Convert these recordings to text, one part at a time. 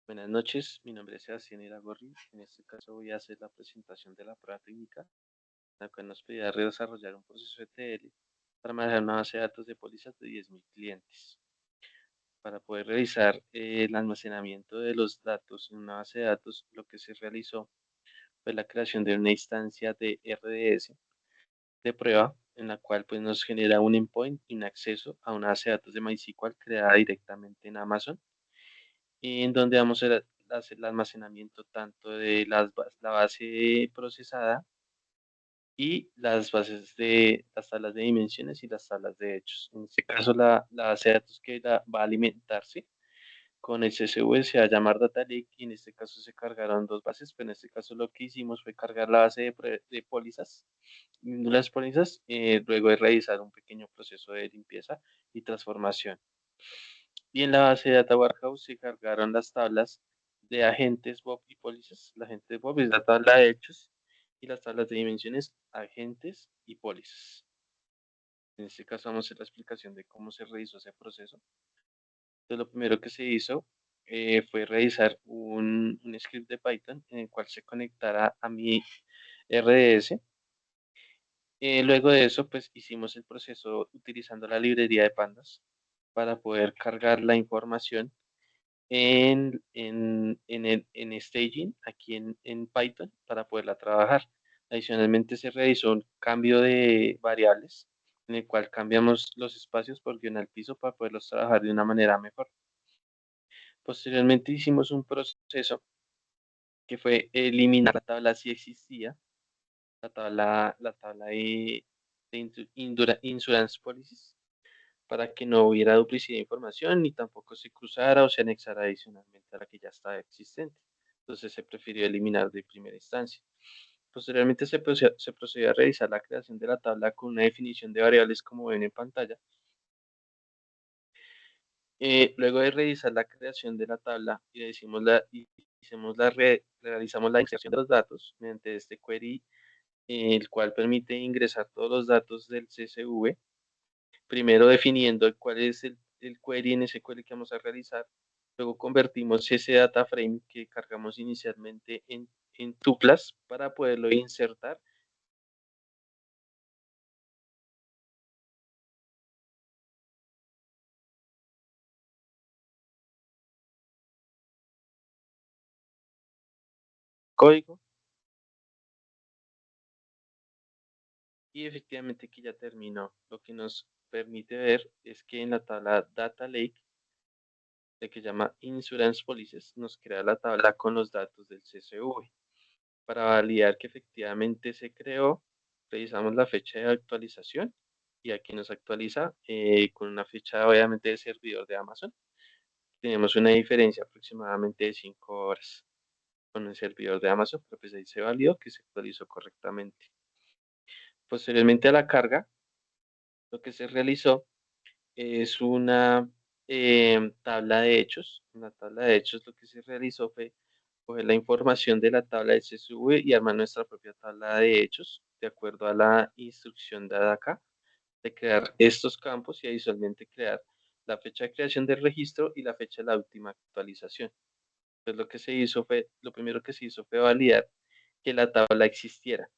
Buenas noches, mi nombre es Sebastián Iragorri. En este caso voy a hacer la presentación de la prueba técnica, la cual nos pedía desarrollar un proceso ETL para manejar una base de datos de pólizas de 10.000 clientes. Para poder realizar el almacenamiento de los datos en una base de datos, lo que se realizó fue la creación de una instancia de RDS de prueba, en la cual pues, nos genera un endpoint y un acceso a una base de datos de MySQL creada directamente en Amazon en donde vamos a hacer el almacenamiento tanto de la base procesada y las bases de las tablas de dimensiones y las tablas de hechos. En este caso, la base de datos que va a alimentarse con el CSV se va a llamar Data Lake y en este caso se cargaron dos bases, pero en este caso lo que hicimos fue cargar la base de pólizas, las pólizas, luego de realizar un pequeño proceso de limpieza y transformación. Y en la base de Data Warehouse se cargaron las tablas de agentes Bob y pólizas. La agente Bob es la tabla de hechos y las tablas de dimensiones, agentes y pólizas. En este caso vamos a hacer la explicación de cómo se realizó ese proceso. Entonces lo primero que se hizo fue realizar un script de Python en el cual se conectara a mi RDS. Luego de eso, pues hicimos el proceso utilizando la librería de pandas para poder cargar la información en staging aquí en Python para poderla trabajar. Adicionalmente se realizó un cambio de variables en el cual cambiamos los espacios por guión al piso para poderlos trabajar de una manera mejor. Posteriormente hicimos un proceso que fue eliminar la tabla si existía, la tabla de Insurance Policies para que no hubiera duplicidad de información ni tampoco se cruzara o se anexara adicionalmente a la que ya estaba existente. Entonces se prefirió eliminar de primera instancia. Posteriormente se procedió a realizar la creación de la tabla con una definición de variables como ven en pantalla. Luego de realizar la creación de la tabla y realizamos la inserción de los datos mediante este query, el cual permite ingresar todos los datos del CSV primero definiendo cuál es el query en ese query que vamos a realizar. Luego convertimos ese data frame que cargamos inicialmente en tuplas para poderlo insertar. Código y efectivamente que ya terminó. Lo que nos permite ver es que en la tabla Data Lake, de que se llama Insurance Policies, nos crea la tabla con los datos del CSV. Para validar que efectivamente se creó, revisamos la fecha de actualización y aquí nos actualiza con una fecha obviamente de servidor de Amazon. Tenemos una diferencia aproximadamente de 5 horas con el servidor de Amazon, pero pues ahí se validó que se actualizó correctamente. Posteriormente a la carga, lo que se realizó es una tabla de hechos. En la tabla de hechos lo que se realizó fue coger la información de la tabla de CSV y armar nuestra propia tabla de hechos de acuerdo a la instrucción dada acá de crear estos campos y adicionalmente crear la fecha de creación del registro y la fecha de la última actualización. Entonces lo primero que se hizo fue validar que la tabla existiera.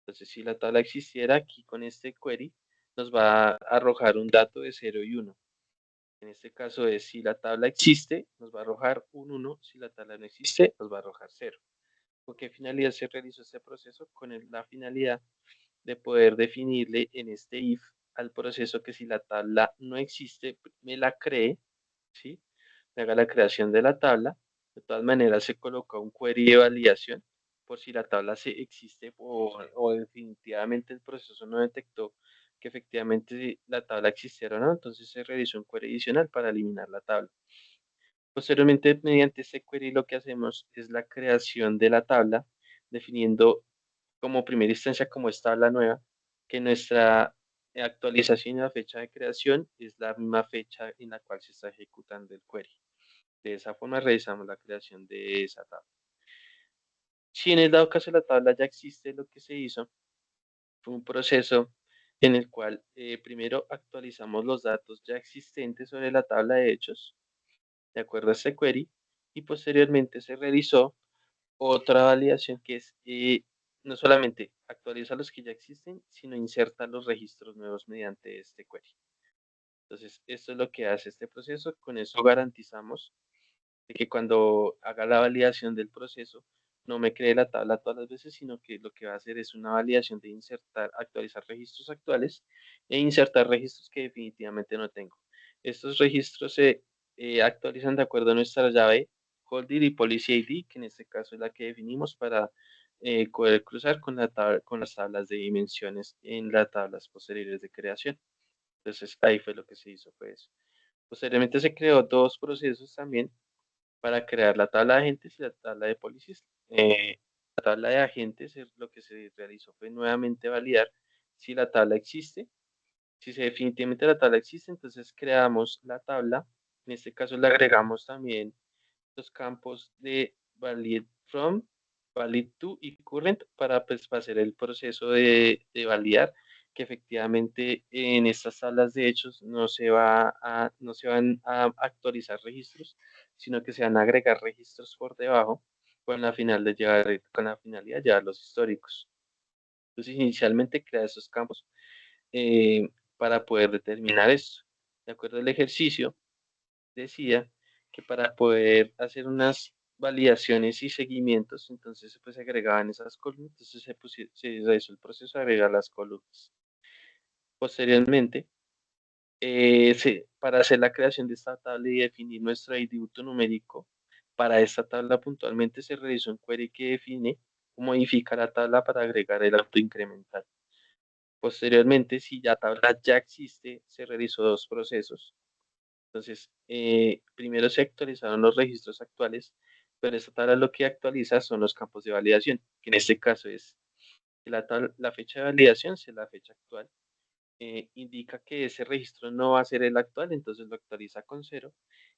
Entonces, si la tabla existiera, aquí con este query nos va a arrojar un dato de 0 y 1. En este caso es si la tabla existe, nos va a arrojar un 1, si la tabla no existe, nos va a arrojar 0. ¿Con qué finalidad se realizó este proceso? Con la finalidad de poder definirle en este if al proceso que si la tabla no existe, me la cree, ¿sí? Me haga la creación de la tabla. De todas maneras, se coloca un query de validación por si la tabla se existe o definitivamente el proceso no detectó que efectivamente la tabla existiera o no, entonces se realizó un query adicional para eliminar la tabla. Posteriormente, mediante este query lo que hacemos es la creación de la tabla, definiendo como primera instancia como es tabla nueva, que nuestra actualización y la fecha de creación es la misma fecha en la cual se está ejecutando el query. De esa forma realizamos la creación de esa tabla. Si en el dado caso la tabla ya existe, lo que se hizo fue un proceso en el cual primero actualizamos los datos ya existentes sobre la tabla de hechos, de acuerdo a este query, y posteriormente se realizó otra validación que es no solamente actualiza los que ya existen, sino inserta los registros nuevos mediante este query. Entonces, esto es lo que hace este proceso. Con eso garantizamos de que cuando haga la validación del proceso, no me cree la tabla todas las veces, sino que lo que va a hacer es una validación de insertar, actualizar registros actuales e insertar registros que definitivamente no tengo. Estos registros se actualizan de acuerdo a nuestra llave Holding y Policy ID, que en este caso es la que definimos para poder cruzar con, con las tablas de dimensiones en las tablas posteriores de creación. Entonces ahí fue lo que se hizo, pues. Posteriormente se creó dos procesos también para crear la tabla de agentes y la tabla de policies. La tabla de agentes lo que se realizó fue nuevamente validar si la tabla existe. Si definitivamente la tabla existe, entonces creamos la tabla. En este caso le agregamos también los campos de valid from, valid to y current para pues, hacer el proceso de validar que efectivamente en estas tablas de hechos no se van a actualizar registros, sino que se van a agregar registros por debajo con la finalidad de llevar los históricos. Entonces inicialmente crea esos campos para poder determinar esto. De acuerdo al ejercicio, decía que para poder hacer unas validaciones y seguimientos, entonces pues se agregaban esas columnas, entonces se hizo el proceso de agregar las columnas. Posteriormente, para hacer la creación de esta tabla y definir nuestro ID numérico, para esta tabla puntualmente se realizó un query que define o modifica la tabla para agregar el auto incremental. Posteriormente, si la tabla ya existe, se realizó dos procesos. Entonces, primero se actualizaron los registros actuales, pero esta tabla lo que actualiza son los campos de validación, que en este caso es que la fecha de validación es la fecha actual. Indica que ese registro no va a ser el actual, entonces lo actualiza con cero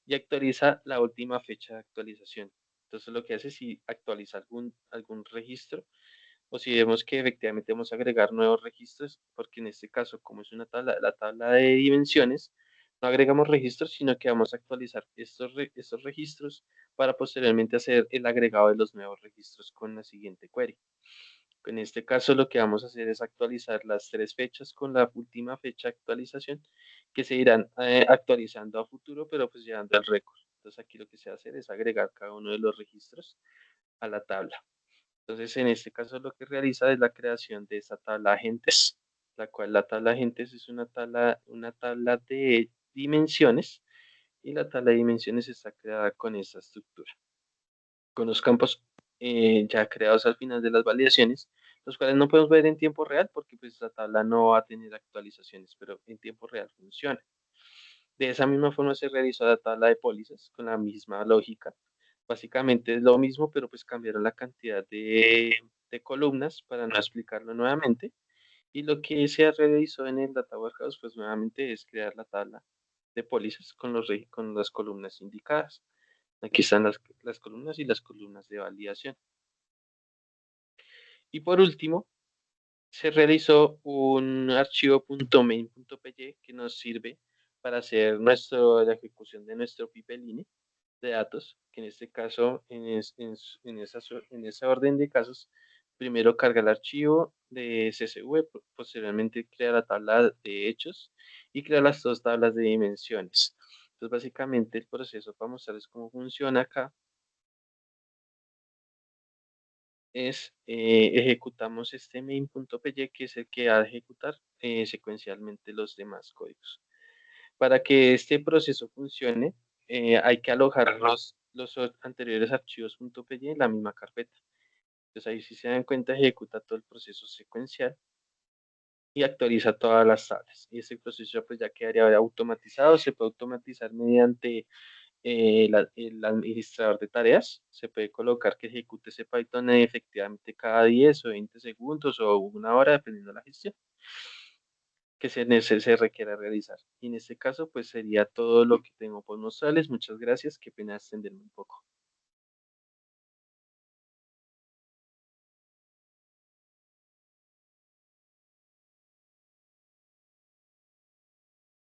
y actualiza la última fecha de actualización. Entonces lo que hace es si actualiza algún registro o si vemos que efectivamente vamos a agregar nuevos registros, porque en este caso, como es una tabla, la tabla de dimensiones, no agregamos registros, sino que vamos a actualizar estos registros para posteriormente hacer el agregado de los nuevos registros con la siguiente query. En este caso, lo que vamos a hacer es actualizar las tres fechas con la última fecha de actualización, que se irán actualizando a futuro, pero pues llevando el récord. Entonces aquí lo que se va a hacer es agregar cada uno de los registros a la tabla. Entonces, en este caso lo que realiza es la creación de esta tabla agentes, la cual la tabla agentes es una tabla de dimensiones y la tabla de dimensiones está creada con esta estructura, con los campos ya creados al final de las validaciones, los cuales no podemos ver en tiempo real porque pues la tabla no va a tener actualizaciones, pero en tiempo real funciona. De esa misma forma se realizó la tabla de pólizas con la misma lógica. Básicamente es lo mismo, pero pues cambiaron la cantidad de columnas para no explicarlo nuevamente. Y lo que se realizó en el Data Warehouse, pues nuevamente es crear la tabla de pólizas con las columnas indicadas. Aquí están las columnas y las columnas de validación. Y por último, se realizó un archivo .main.py que nos sirve para hacer la ejecución de nuestro pipeline de datos, que en este caso, en esa orden de casos, primero carga el archivo de CSV, posteriormente crea la tabla de hechos y crea las dos tablas de dimensiones. Entonces, básicamente el proceso para mostrarles cómo funciona acá es ejecutamos este main.py que es el que va a ejecutar secuencialmente los demás códigos. Para que este proceso funcione, hay que alojar los anteriores archivos .py en la misma carpeta. Entonces ahí si se dan cuenta ejecuta todo el proceso secuencial y actualiza todas las tablas. Y este proceso pues ya quedaría automatizado, se puede automatizar mediante el administrador de tareas. Se puede colocar que ejecute ese Python efectivamente cada 10 o 20 segundos o una hora, dependiendo de la gestión que se requiera realizar. Y en este caso, pues sería todo lo que tengo por mostrarles. Muchas gracias. Qué pena extenderme un poco.